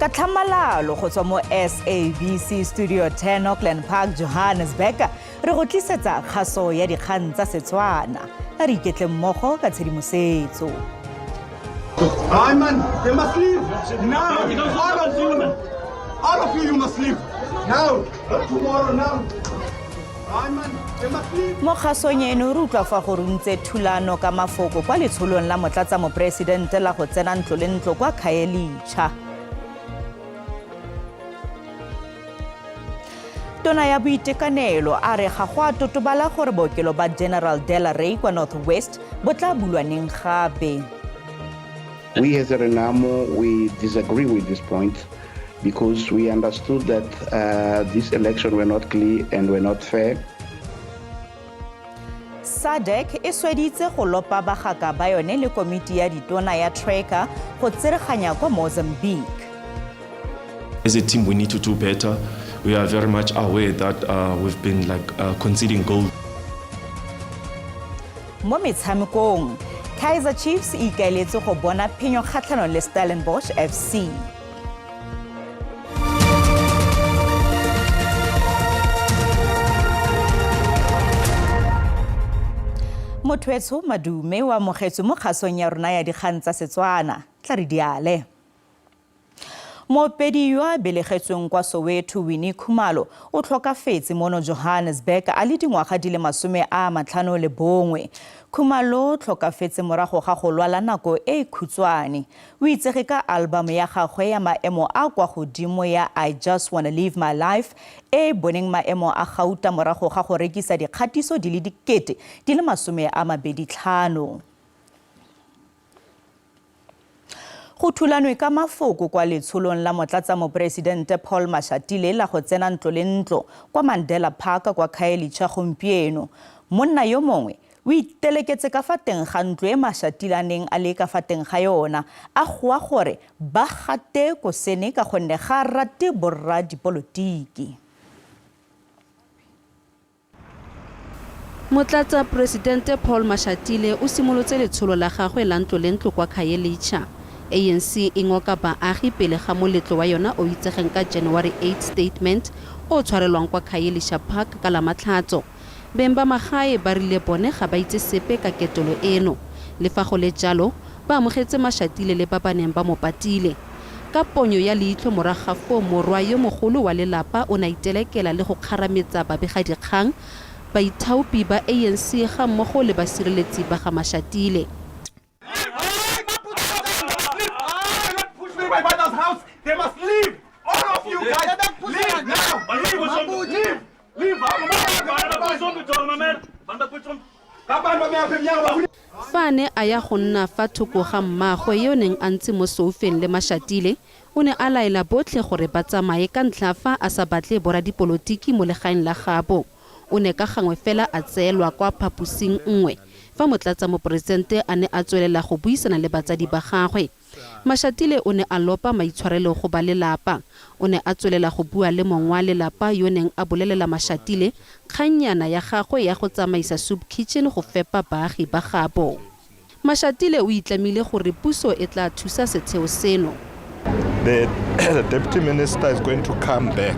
Ka tlhamalalo go tswa mo SABC Studio 10 Auckland Park, Johannesburg, re go tlisetsa kgaso ya dikgang tsa Setswana. Re iketle mmogo ka tshedimosetso. Hi man, they must leave now. All of you must leave now. Tomorrow now. Hi man, they must leave. Mo kgasong eno re utlwa fa go runtse thulano ka mafoko kwa letsholong la motlatsa mopresidente la go tsena ntlo le ntlo kwa Khayelitsha. Tona ya boitekanelo a re ga go a totobala gore bookelo ba General Della Ray kwa North West bo tla bulwaneng gape. We as a Renamo, we disagree with this point because we understood that this election were not clear and were not fair. SADC e sweditse go lopa bagaka ba yone le komiti ya ditona ya Tracker go tsereganya kwa Mozambique. As a team, we need to do better. We are very much aware that we've been conceding gold. Mo metshamekong, Kaizer Chiefs e ikaeletse go bona phenyo kgatlhanong le Stellenbosch FC. Motwetso Madume wa mogetso mo kgasong ya rona ya dikgang tsa Setswana. Tla re diale. Moopedi yo a belegetsweng kwa Soweto Winnie Khumalo o tlhokafetse mono Johannesburg a le dingwaga di le 51. Khumalo o tlhokafetse morago ga go lwala nako e khutshwane. O itsege ka album ya gagwe ya maemo a kwa godimo ya I Just Wanna Live My Life e boneng maemo a gauta morago ga go rekisa dikgatiso di le 25,000. Go thulanwe ka mafoko kwa letsholong la motlatsa mopresidente Paul Mashatile la go tsena ntlo le ntlo kwa Mandela Park kwa Khayelitsha gompieno. Monna yo mongwe o iteleketse ka fa teng ga ntlo e Mashatile a neng a le ka fa teng ga yona a goa gore ba gate ko sene ka gonne ga rate borra dipolotiki. Motlatsa presidente Paul Mashatile o simolotse letsholo la gagwe la ntlo le ntlo kwa Khayelitsha. ANC e ngoka baagi pele ga moletlo wa yona o itsegeng ka January 8 statement o tshwarelwang kwa Khayelitsha Park ka la Matlhatso. Beng ba magae ba rile bone ga ba itse sepe ka ketolo eno. Le fa go le jalo ba amogetse Mashatile le ba baneng ba mo patile. Ka ponyo ya leitlho moraga fo morwa yo mogolo wa lelapa o na itelekela le go kgarametsa babegadikgang baithaopi ba ANC ga mmogo le basireletsi ba ga Mashatile. My father's house, they must leave. All of you guys, leave now. Leave. Fane a ya go nna fa thoko ga mmagwe yo neng a ntse mo soufeng le Mashatile o ne a laela botlhe gore ba tsamaye ka ntlha fa a sa batle bora dipolotiki mo legaeng la gabo. O ne ka gangwe fela a tseelwa kwa phapusing nngwe fa motlatsa mopresidente a ne a tswelela go buisana le batsadi ba gagwe. Mashatile o ne a lopa maitshwarelo go ba lelapa. O ne a tswelela go bua le mongwe wa lelapa yo neng a bolelela Mashatile kganyana ya gagwe ya go tsamaisa soup kitchen go fepa baagi ba gabo. Mashatile o itlamile gore puso e tla thusa setheo seno. The deputy minister is going to come back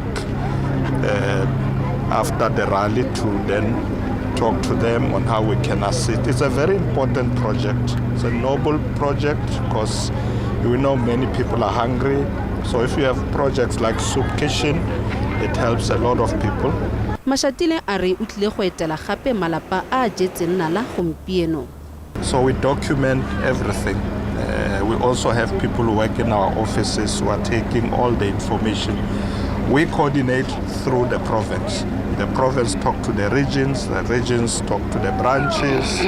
after the rally to then talk to them on how we can assist. It's a very important project. It's a noble project because we know many people are hungry. So if you have projects like soup kitchen, it helps a lot of people. Mashatile a re utlile go etela gape malapa a jetseng nala gompieno. So we document everything. We also have people who work in our offices who are taking all the information. We coordinate through the province. The province talk to the regions talk to the branches.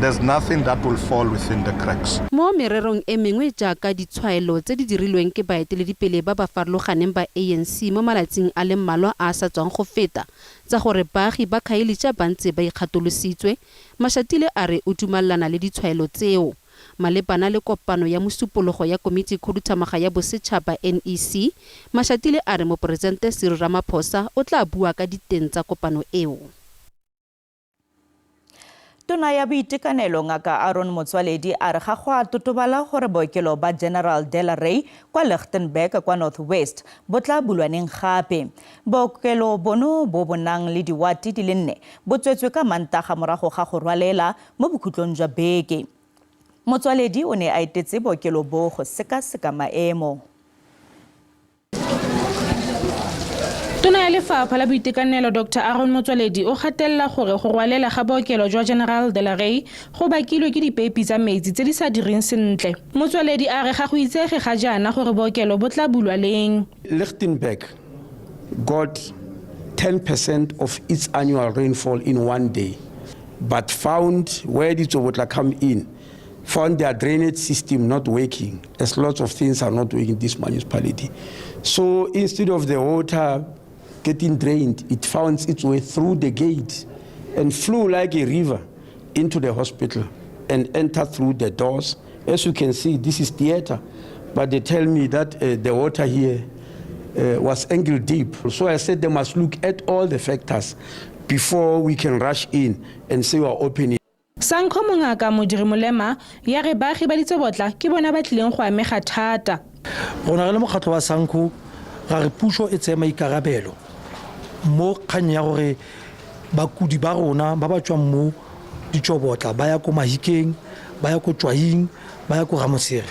There's nothing that will fall within the cracks. Mo mererong e mengwe jaaka ditshwaelo tse di dirilweng ke baeteledipele ba ba farologaneng ba ANC mo malatsing a le mmalwa a sa tswang go feta tsa gore baagi ba Khayelitsha ba ntse ba ikgatolositswe. Mashatile a re o dumalana le ditshwaelo tseo. Malebana le kopano ya mosupologo ya komiti khuduthamaga ya bosetšhaba NEC, Mashatile a re mopresidente Cyril Ramaphosa o tla bua ka diteng tsa kopano eo. Tona ya boitekanelo ngaka Aaron Motsoaledi a re ga go a totobala gore bookelo ba General Delarey kwa Lichtenburg kwa North West bo tla bulwaneng gape. Bookelo bono bo bonang le diwati di le 4 bo tswetswe ka Mantaga morago ga go rwalela mo bokhutlong jwa beke. Motsoaledi o ne a etetse bookelo bo go sekaseka maemo. Tona ya Lefapha la Boitekanelo Dr. Aaron Motsoaledi o gatella gore go rwalela ga bookelo jwa General Delarey go bakilwe ke dipeipi tsa metsi tse di sa direng sentle. Motsoaledi a re ga go itsege ga jaana gore bookelo bo tla bulwa leng. Lichtenburg got 10% of its annual rainfall in one day, but found where the Tsobotla come in, found their drainage system not working, as lots of things are not working in this municipality. So instead of the water getting drained, it found its way through the gate and flew like a river into the hospital and entered through the doors. As you can see, this is theater, but they tell me that the water here was ankle deep. So I said they must look at all the factors before we can rush in and say we're opening. Sanko Mongaka Modiri Molema ya re baagi ba Ditsobotla ke bona ba tlileng go amega thata. Rona le mokgatlo wa Sanko ga re puso e tsaya maikarabelo mo kgang ya gore bakudi ba rona ba ba tswang mo Ditsobotla ba ya ko Mahikeng, ba ya ko Tswahing, ba ya ko Ramosere.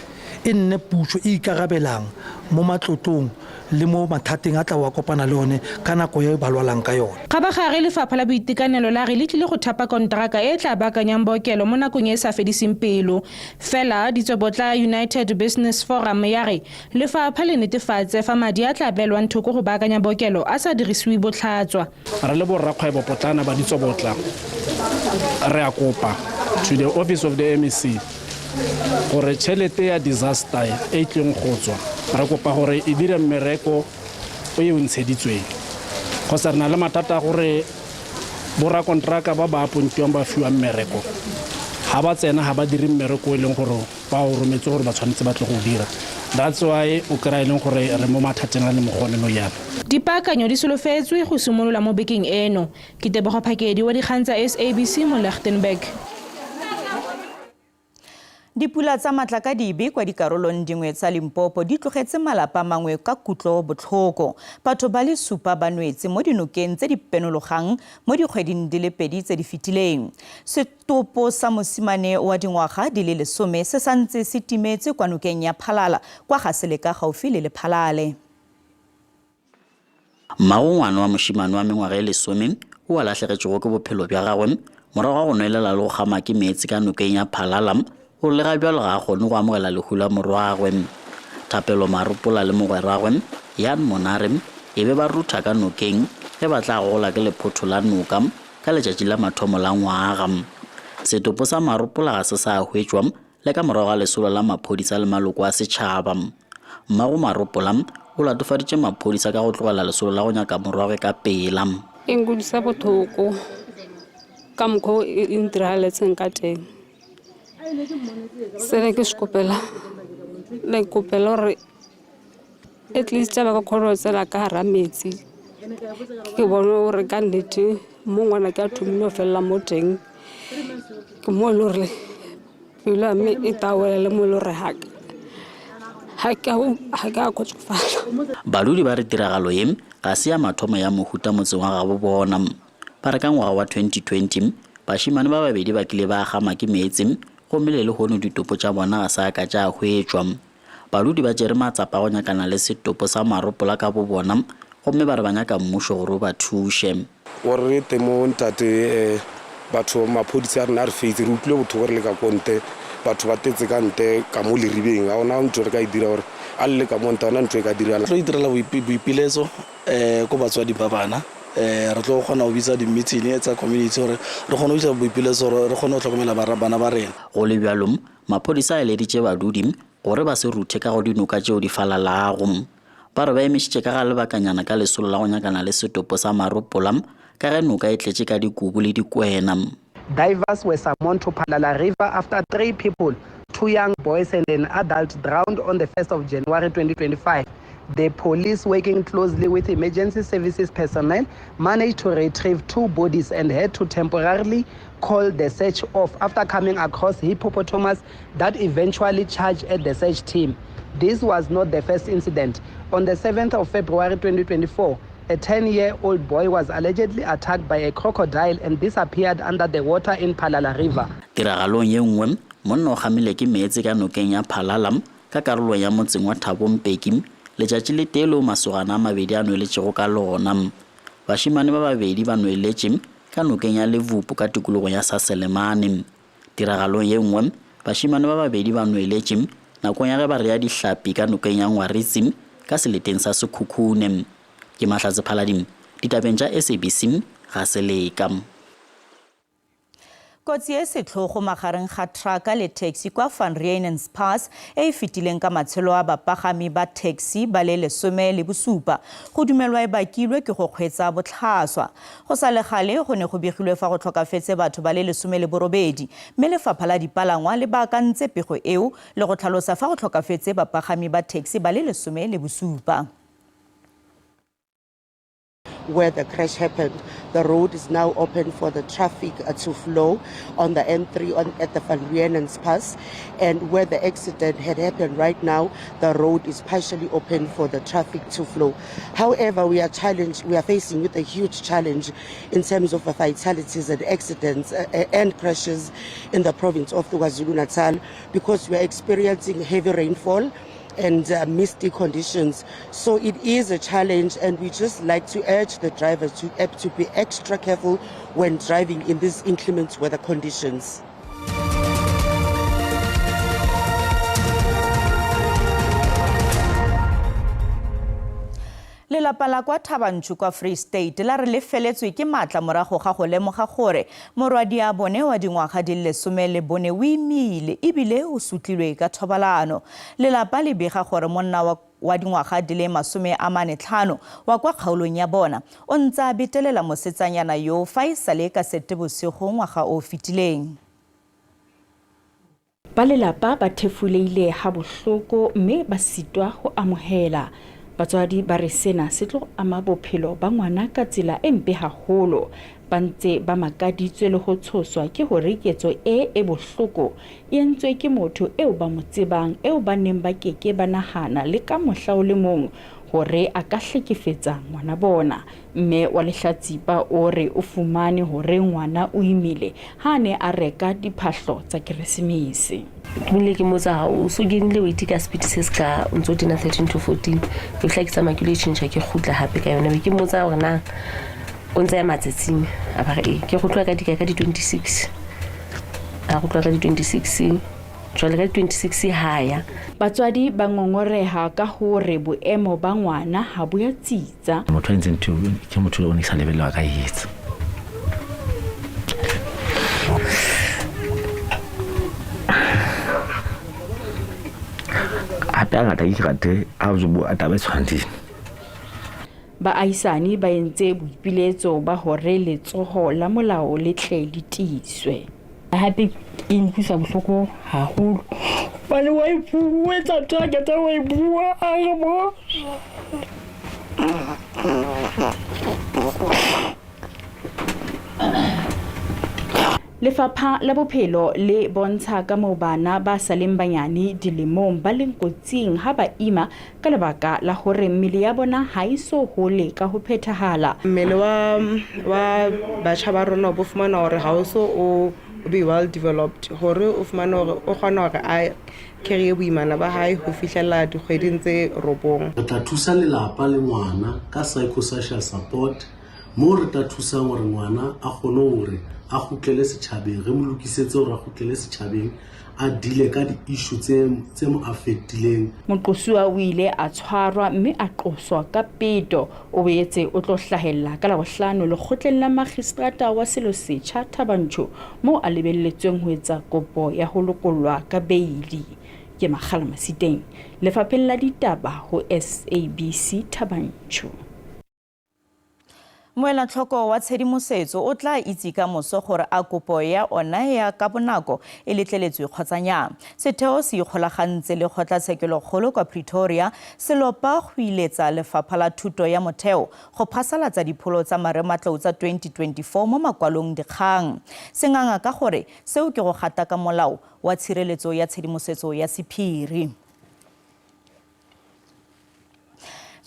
E nne puso e ikarabelang mo matlotlong le mo mathateng a tla wa kopana le one ka nako ya ba lwalang ka yone. Ga ba gare Lefapha la Boitekanelo la re le tlile go thapa kontraka e tla baakanyang bookelo mo nakong e sa fediseng pelo. Fela Ditsobotla United Business Forum ya re lefapha le netefatse fa madi a tla belwang thoko go baakanya bookelo a sa dirisiwe botlhatswa. Re le borrakgwebo potlana ba Ditsobotla re a kopa to the office of the MEC gore tšhelete ya disaster e tleng go tswa re kopa gore e dire mmereko o e ntsheditsweng go sa rena le matata gore borakontraka ba ba apontiwang ba fiwa mmereko ga ba tsena ga ba dire mmereko e leng gore ba o rometse gore ba tshwanetse ba tle go dira. That's why o kry leng gore re mo mathateng a le mogone no yana. Dipaakanyo di solofetswe go simolola mo bekeng eno. Ke Tebogo Phakedi wa dikgang tsa SABC mo Lichtenburg. Dipula tsa matlakadibe kwa dikarolong dingwe tsa Limpopo di tlogetse malapa mangwe ka kutlo botlhoko. Batho ba le 7 ba nwetse mo dinokeng tse di penologang mo dikgweding di le 2 tse di fetileng. Setopo sa mosimane wa dingwaga di le 10 se santse se timetse kwa nokeng ya Phalala kwa Gaseleka gaufi le Lephalale. Ngwana wa moshimane wa mengwaga e 10 o a latlhegetsego ke bophelo bja gagwe morago ga go noelela le go gama ke metsi ka nokeng ya Phalala. O le ga bjalo ga gone go amogela lehula morwagwe. Thapelo Maropola le mogweragwe Yan Monare e be ba rutha ka nokeng e ba tla gola ke lephotho la noka ka letšatši la mathomo la ngwaga. Setopo sa Maropola ga se sa hwetšwa le ka morago ga lesolo la maphodisa le maloko a setšhaba. Mmago Maropola o latofaditše maphodisa ka go tlogela lesolo la go nyaka morwagwe ka pela. E ngodisa bothoko ka mokgwa e ntiragetseng ka teng. Sene ke skopela le kopela gore at least ba ka khoro tsela ka hara metsi ke bona gore ka nnete mo ngwana ka thumino fela mo teng ke mo lore pula me e tawele mo lore ha ka khotsofala. Baludi ba re tiragalo e ga se ya mathomo ya mohuta motseng wa gabo bona. Ba re ka ngwaga wa 2020 bashimane ba babedi ba kile ba gama ke metsi go melele hono ditopo tša bona ga sa ka tša hwetšwa. Baludi ba tšere matsapa go nyakana le setopo sa Maropola ka bo bona gomme ba re ba nyaka mmušo gore ba thuše. Gore re temo ntate batho maphodisa a rena re feitse re utlwile botho gore le ka konte batho ba tetse ka nte ka mo leribeng ga ona ntho re ka e dira gore a le ka monta ona ntho e ka dirala. Re itirela boipiletso ko batswadi ba bana re tlo gona go bitsa di-meeting tsa community gore re kgone go bitsa boipiletso gore re kgone go tlhokomela bana ba rena. Go le bjalong maphodisa a eleditše badudi gore ba se ruthe ka go dinoka tšeo di falalago. Ba re ba emišitše ka ga lebakanyana ka lesolo la go nyakana le setopo sa Maropola ka ge noka e tletše ka dikubu le dikwena. Divers were summoned to Phalala River after 3 people, 2 young boys and an adult, drowned on the 1st of January 2025. The police, working closely with emergency services personnel, managed to retrieve 2 bodies and had to temporarily call the search off after coming across hippopotamus that eventually charged at the search team. This was not the first incident. On the 7th of February 2024, a 10-year-old boy was allegedly attacked by a crocodile and disappeared under the water in Palala River. Tiragalong ye nngwe monna o gamile ke meetse ka nokeng ya Phalalam ka karolo ya motseng wa Thabompeki letšatši le telo masogana a mabedi a noeletšego ka lona. Bashimane ba babedi ba noeletše ka nokeng ya Levupu ka tikologo ya Saselemane. Tiragalong ye nngwe bashimane ba babedi ba noeletše nakong ya ge ba rea dihlapi ka nokeng ya Ngwaritsi ka seleteng sa Sekhukhune. Ke Mahlatse Phaladim ditabeng tša SABC ga se leka. Kotsi e setlhogo magareng ga traka le taxi kwa Van Riemen's Pass e fetileng ka matshelo a bapagami ba taxi ba le 17 go dumelwa e bakilwe ke go kgwetsa botlhaswa. Go sa le gale go ne go begilwe fa go tlhokafetse batho ba le 18 mme lefapha la dipalangwa le baakantse pego eo le go tlhalosa fa go tlhokafetse bapagami ba taxi ba le 17. Where the crash happened, the road is now open for the traffic to flow on the N3 at the Van Riemen's Pass, and where the accident had happened right now, the road is partially open for the traffic to flow. However, we are facing with a huge challenge in terms of fatalities and accidents and crashes in the province of KwaZulu-Natal because we are experiencing heavy rainfall and misty conditions. So it is a challenge, and we just like to urge the drivers to be extra careful when driving in these inclement weather conditions. Lelapa la kwa Thabanchu kwa Free State la re lefeletswe ke matla morago ga go lemoga gore morwadi a bone wa dingwaga di le 14 o imile ebile o sutlilwe ka thobalano. Lelapa le bega gore monna wa dingwaga di le 45 wa kwa kgaolong ya bona o ntse a betelela mosetsanyana yo fa e sale ka Seetebosigo ngwaga o fetileng. Ba lelapa ba thefuleile ha bohloko mme ba sitwa go amohela. Batswadi ba re sena se tlo ama bophelo ba ngwana ka tsela e mpe haholo. Ba ntse ba makaditswe le go tshoswa ke hore ketso e bohloko e entswe ke motho eo ba mo tsebang eo ba neng ba keke ba nahana le ka mohla o le mong hore a ka hlekefetsa ngwana bona. Mme wa Lehlatsipa o re o fumane hore ngwana o imile ha ne a reka diphahlo tsa Keresemese. Mile ke motsa o so ginile o itika speed se ska ntso dina 13 to 14 ke fla ke sa maculation ke khutla hape ka yona ke motsa hore na o ntse ya matsetsing a ba re ke go tlwa ka di 26 a go tlwa ka di 26 jwale ka 26 haya. Batswadi ba ngongoreha ka hore boemo ba ngwana ha bo ya tsitsa. Motho ntse ntho ke motho o ne sa lebella ka yetsa. Atanga taikate azubu atabe tshwantini. Baahisani ba entse boipiletso ba hore letsoho la molao le tle le tiswe. Hape in kusa bohloko haholo. Bana wa ipuetsa target wa ibua a mo. Lefapha la bophelo le bontsha ka moo bana ba saleng banyane dilemong ba leng kotsing ha ba ima ka lebaka la hore mmele ya bona ha iso hole ka ho phethahala. Mmele wa batjha ba rona bo fumana hore ha o so o be well developed hore o fumana hore o kgona hore a carry boimana ba hae ho fihlella dikgweding tse 9. Re tla thusa lelapa le ngwana ka psychosocial support mo re tla thusa hore ngwana a kgone hore a khutlele setjhabeng re mo lokisetse hore a khutlele setjhabeng a dile ka di-issue tse mo affectileng. Moqosuwa o ile a tshwarwa mme a qoswa ka peto o boetse o tlo hlahella ka Labohlano lekgotleng la magistrata wa selo setjha Thabanchu mo a lebelletsweng ho etsa kopo ya ho lokollwa ka beili. Ke Makgala Masiteng, Lefapheng la Ditaba ho SABC Thabanchu. Moelatlhoko wa tshedimosetso o tla itse ka moso gore a kopo ya ona ya ka bonako e letleletswe kgotsa nnyaa. Setheo se ikgolagantse le kgotlatshekelo kwa Pretoria se lopa go iletsa Lefapha la Thuto ya Motheo go phasalatsa dipholo tsa marematlou tsa 2024 mo makwalong dikgang. Se nganga ka gore seo ke go gata ka molao wa tshireletso ya tshedimosetso ya sephiri.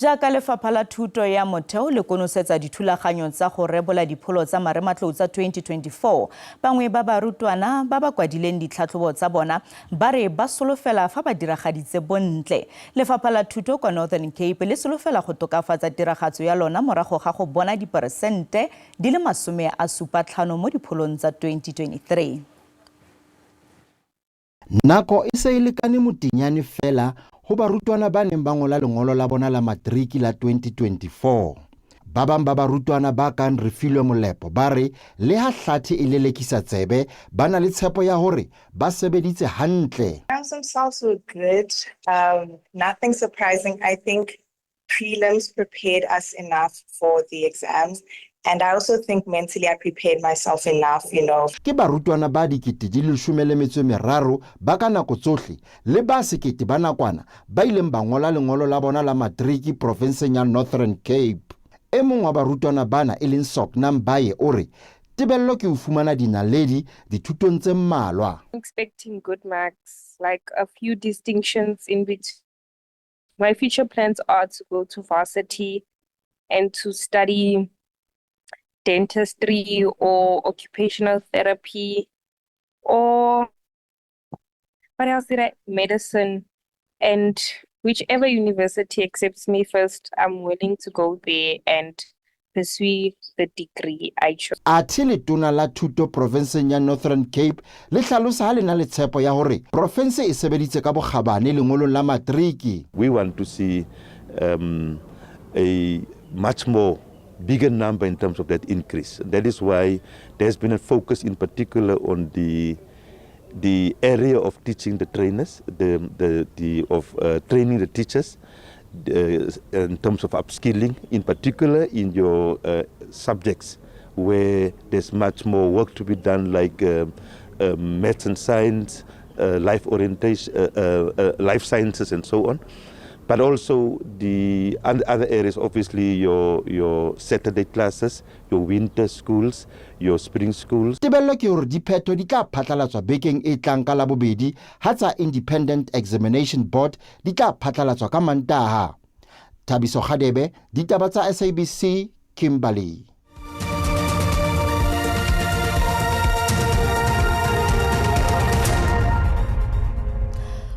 Jaaka Lefapha la Thuto ya Motheo le konosetsa dithulaganyo tsa go rebola dipholo tsa marematlou tsa 2024, bangwe ba barutwana ba ba kwadileng ditlhatlhobo tsa bona ba re ba solofela fa ba diragaditse bontle. Lefapha la Thuto kwa Northern Cape le solofela go tokafatsa tiragatso ya lona morago ga go bona diperesente di le 75 mo dipholong tsa 2023. Nako e se e lekane motinyane fela ho barutwana ba neng ba ngola lengolo la bona la matriki la 2024. Ba bang ba barutwana ba kang Refilwe Molepo ba re le ha hlathi e lelekisa tsebe ba na le tshepo ya hore ba sebeditse hantle. Themselves were good. Nothing surprising. I think prelims prepared us enough for the exams. And I also think mentally I prepared myself enough, Ke barutwana ba dikete di le 13 ba ka nako tsohle le ba sekete ba nakwana ba ileng ba ngola lengolo la bona la matriki provinseng ya Northern Cape. E mong wa barutwana bana e leng Soknam Baye o re tebello ke ho fumana dinaledi dithutong tse mmalwa. Expecting good marks, like a few distinctions in between. My future plans are to go to varsity and to study dentistry or occupational therapy, or what else did I? Medicine, and whichever university accepts me first, I'm willing to go there and pursue the degree I chose. Athe letona la thuto provinseng ya Northern Cape le hlalosa ha le na le tshepo ya hore province e sebeditse ka bokgabane lengolong la matriki. We want to see a much more bigger number in terms of that increase. That is why there's been a focus in particular on the area of teaching the trainers, training the teachers in terms of upskilling, in particular in your subjects where there's much more work to be done, like maths and science, life orientation, life sciences and so on. But also the other areas, obviously your Saturday classes, your winter schools, your spring schools. Tebello ke hore diphetho di tla phatlalatswa bekeng e tlang ka labobedi ha tsa Independent Examination Board di tla phatlalatswa ka Mantaha. Thabiso Khadebe, ditaba tsa SABC, Kimberley.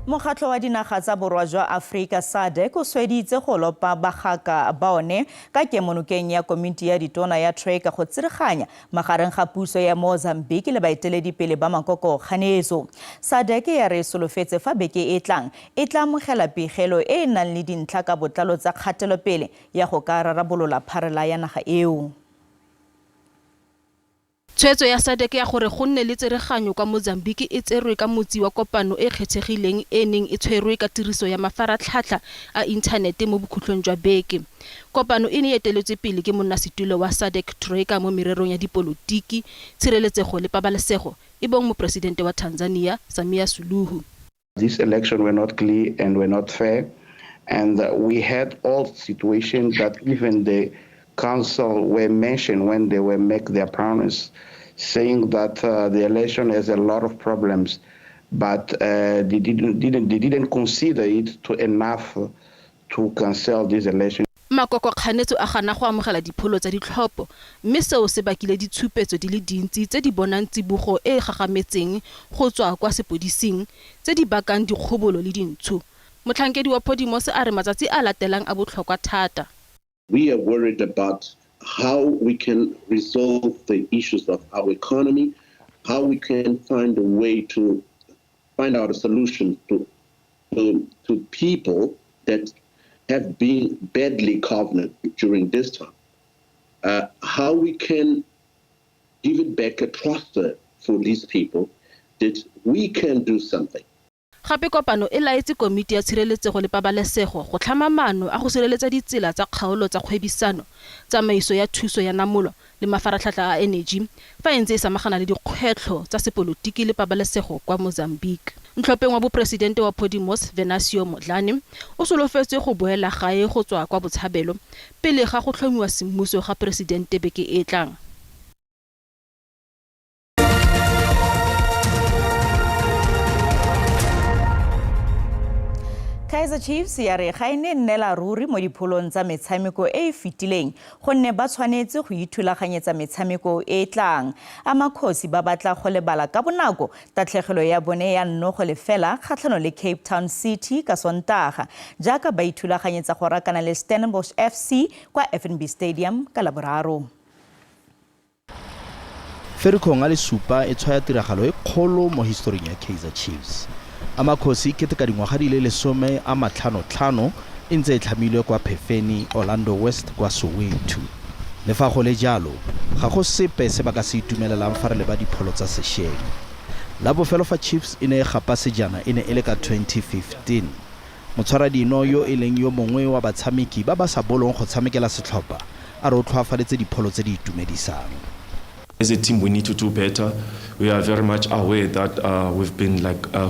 Mokgatlo wa dinaga tsa borwa jwa Afrika SADC o sweditse go lopa bagaka ba one ka kemonokeng ya komiti ya ditona ya Treka go tsereganya magareng ga puso ya Mozambique le baeteledipele ba makoko kganetso. SADC ya re solofetse fa beke e tla amogela pegelo e nang le dintlha ka botlalo tsa kgatelopele ya go ka rarabolola pharela ya naga eo. Tshwetso ya SADC ya gore go nne le tsereganyo kwa Mozambique e tserwe ka motsi wa kopano e kgethegileng e neng e tshwerwe ka tiriso ya mafaratlhatlha a inthanete mo bokhutlong jwa beke. Kopano e ne eteletswe pele ke monnasetulo wa SADC Treka mo mererong ya dipolotiki, tshireletsego le pabalesego e bong mo presidente wa Tanzania Samia Suluhu. This election were not clear and were not fair, and we had all situations that even the council were mentioned when they were make their promise, saying that the election has a lot of problems, but they didn't consider it to enough to cancel this election. Makoko kganetso a gana go amogela dipholo tsa ditlhopho, mme seo se bakile ditshupetso di le dintsi tse di bonang tsibogo e gagametseng go tswa kwa sepodising tse di bakang dikgobolo le dintsho. Motlhankedi wa Podimose a re matsatsi a latelang a botlhokwa thata. We are worried about how we can resolve the issues of our economy, how we can find a way to find out a solution to people that have been badly covenanted during this time. How we can give it back a trust for these people that we can do something. Gape kopano e laetse komiti ya tshireletsego le pabalesego go tlhama maano a go sireletsa ditsela tsa kgaolo tsa kgwebisano, tsamaiso ya thuso ya namolo le mafaratlhatlha a energy fa e ntse e samagana le dikgwetlho tsa sepolotiki le pabalesego kwa Mozambique. Ntlhopheng wa bopresidente wa Podimos Venancio Mondlane o solofetse go boela gae go tswa kwa Botshabelo pele ga go tlhomiwa semmuso ga presidente beke e tlang. Kaizer Chiefs ya re ga ene nnela ruri mo dipholong tsa metshameko e fitileng gonne ba tshwanetse go ithulaganyetsa metshameko e tlang. Amakhosi ba batla go lebala ka bonako tatlhegelo ya bone ya nnogo le fela kgatlhano le Cape Town City ka Sontaga jaaka ba ithulaganyetsa go rakana le Stellenbosch FC kwa FNB Stadium ka Laboraro. Ferikgong a le supa e tshwaya tiragalo e kgolo mo historing ya Kaizer Chiefs. Amakhosi ke ka dingwaga di le 15 e ntse e tlhamilwe kwa Phefeni, Orlando West kwa Soweto. Le fa go le jalo ga go sepe se ba ka se itumelelang fa re le ba dipholo tsa sešeng. La bofelo fa Chiefs e ne e gapa sejana e ne e le ka 2015. Motshwaradino yo e leng yo mongwe wa batshameki ba ba sa bolong go tshamekela setlhopha a re o tlhoafaletse dipholo tse di itumedisang. As a team, we need to do better. We are very much aware that we've been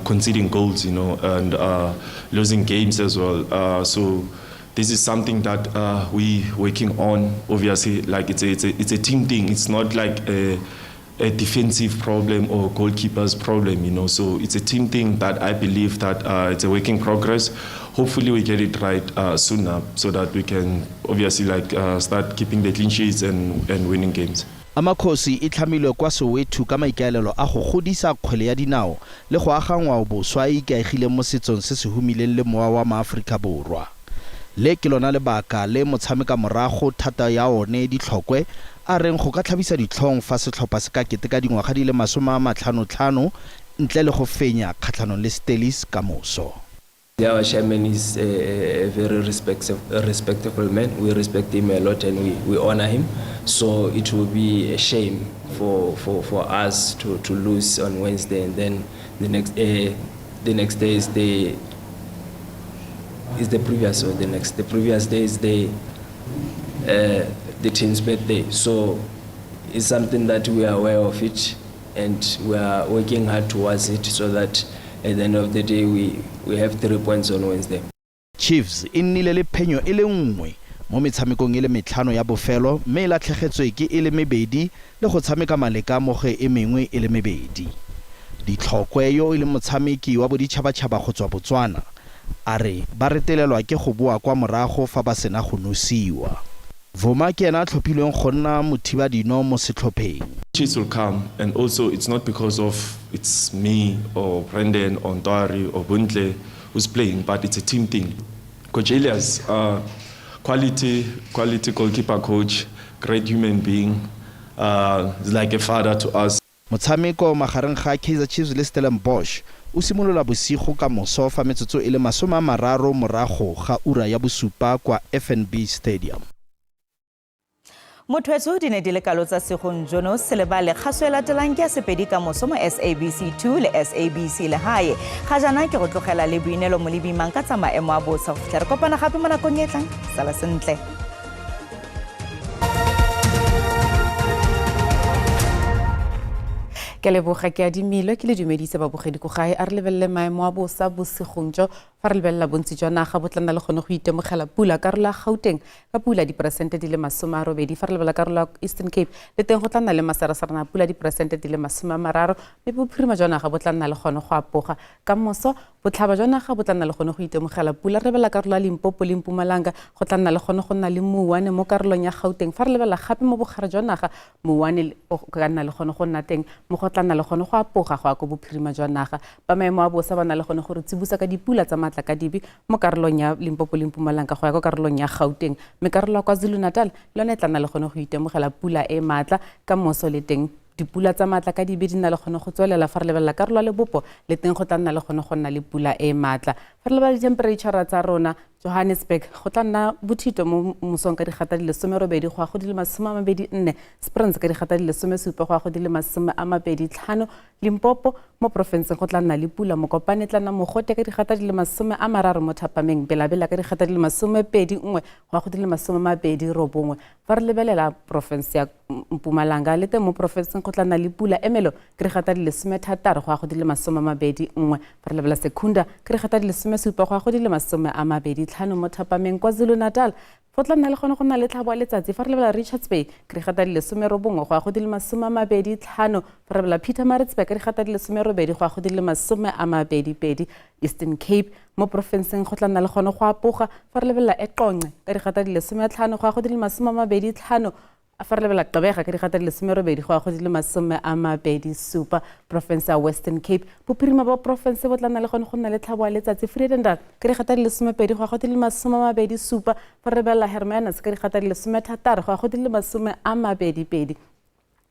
conceding goals, and losing games as well. So this is something that we working on. Obviously, it's a team thing. It's not like a defensive problem or goalkeeper's problem, So it's a team thing that I believe that it's a work in progress. Hopefully we get it right sooner so that we can obviously start keeping the clean sheets and winning games. Amakhosi e tlhamilwe kwa Soweto ka maikaelelo a go godisa kgwele ya dinao le go aga ngwao boswa e ikaegile mo setsong se se humileng le mowa wa maAforika Borwa. Le ke lona lebaka le motshameka morago thata ya one ditlhokwe a reng go ka tlhabisa ditlhong fa setlhopha se ka keteka dingwaga di le 55 ntle le go fenya kgatlhanong le Stelis ka moso. Our chairman is a very respectable man. We respect him a lot and we honor him. So it will be a shame for us to lose on Wednesday, and then the next day is the previous, or the previous day is the team's birthday. So it's something that we are aware of it, and we are working hard towards it so that at the end of the day, we have 3 points on Wednesday. Chiefs e nnile le phenyo e le nngwe mo metshamekong e le metlhano ya bofelo mme la tlhegetswe ke e le mebedi le go tshameka maleka mo ge e mengwe e le mebedi. Ditlhokwe yo e le motshameki wa boditšhabatšhaba go tswa Botswana a re ba retelelwa ke go boa kwa morago fa ba sena go nosiwa. Vuma ke ena tlhophilweng go nna mothibadino mo setlhopheng. Chiefs will come, and also it's not because of it's me or Brendan or Ntwari or Buntle who's playing, but it's a team thing. Coach Elias, quality goalkeeper coach, great human being, is like a father to us. Motshameko magareng ga Kaizer Chiefs le Stellenbosch o simolola bosigo ka moso fa metsotso e le 30 morago ga ura ya bosupa kwa FNB Stadium. Mothwetso di ne di le kalo tsa segong jono se le ba le kgaso e latelang ke sepedi ka moso mo SABC 2 le SABC le hae ga jana ke go tlogela le boinelo mo lebimang ka tsa maemo a botsa go fitlha re kopana gape mo nakong e tlang sala sentle. Ke leboga ke adimile ke le dumedise babogedi go gae a re lebelle maemo a bosa bosigong jo fa re lebella bontsi jwa naga bo tla nna le gone go itemogela pula ka rola Gauteng ka pula diperesente di le 80 fa re lebella ka rola Eastern Cape le teng go tla nna le masarasarana pula diperesente di le 30 mme bophirima jwa naga bo tla nna le gone go apoga ka moso botlhaba jwa naga bo tla nna le gone go itemogela pula re lebella ka rola Limpopo le Mpumalanga go tla nna le gone go nna le Muwane mo karolong ya Gauteng fa re lebella gape mo bogare jwa naga Muwane ka nna le gone go nna teng mo go tla nna le gone go apoga go a go bophirima jwa naga ba maemo a bosa ba nna le gone go re tsibusa ka dipula tsa matla ka dibi mo karolong ya Limpopo le Mpumalanga go ya go karolong ya Gauteng me karolo ya KwaZulu-Natal le yone tla nna le gone go itemogela pula e matla ka moso le teng dipula tsa maatla ka dibe di nna le gone go tswelela fa re lebelela karolo ya lebopo le teng go tla nna le gone go nna le pula e maatla fa re lebelela ditemperature tsa rona Johannesburg go tla nna bothito mo mosong ka digata di le 18 go a go di le 24 Springs ka digata di le 17 go a go di le 25 Limpopo mo province go tla nna le pula mo Kopane tla nna mogote ka digata di le 30 mo Thapameng Belabela ka digata di le 21 go a go di le 29 fa re lebelela province ya Mpumalanga le teng mo province go tla nna le pula emelo ka digata di le 16 go a go di le 21 fa re lebelela Secunda ka digata di le 17 go a go di le 25 mo Thapameng KwaZulu Natal go tla nna le gone go nna le tlhabo ya letsatsi fa re lebelela Richards Bay ka digata di le 19 go a go di le 25 fa re lebelela Pietermaritzburg ka digata di le 18 go a go di le 22 Eastern Cape mo provinceng go tla nna le gone go apoga fa re lebelela Eqonce ka digata di le 15 go a go di le 25 fa re lebelela Gqeberha ka digata di le 18 go a go di le 27 province ya Western Cape bophirima ba province bo tla nna le gone go nna le tlhabo ya letsatsi Vredendal ka digata di le 12 go a go di le 27 fa re lebelela Hermanus ka digata di le 16 go a go di le 22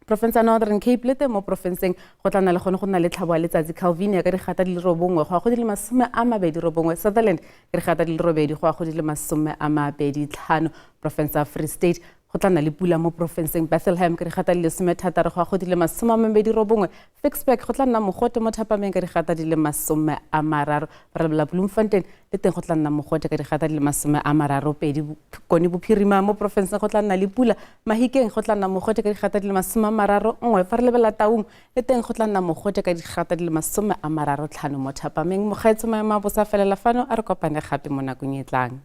province ya Northern Cape le teng mo provinceng go tla nna le gone go nna le tlhabo ya letsatsi Calvinia ka digata di le 9 go a go di le 29 Sutherland ka digata di le 8 go a go di le 25 province ya Free State go tla nna le pula mo provinceng Bethlehem ka digata di le 16 go a go di le 29 Fixburg go tla nna mogote mo Thapameng ka digata di le 30 fa re lebelela Bloemfontein le teng go tla nna mogote ka digata di le 32 Kone bophirima mo provinceng go tla nna le pula Mahikeng go tla nna mogote ka digata di le 31 fa re lebelela Taung le teng go tla nna mogote ka digata di le 35 mo Thapameng mogaetso maemo a bosa felela fano a re kopane gape mo nakong e tlang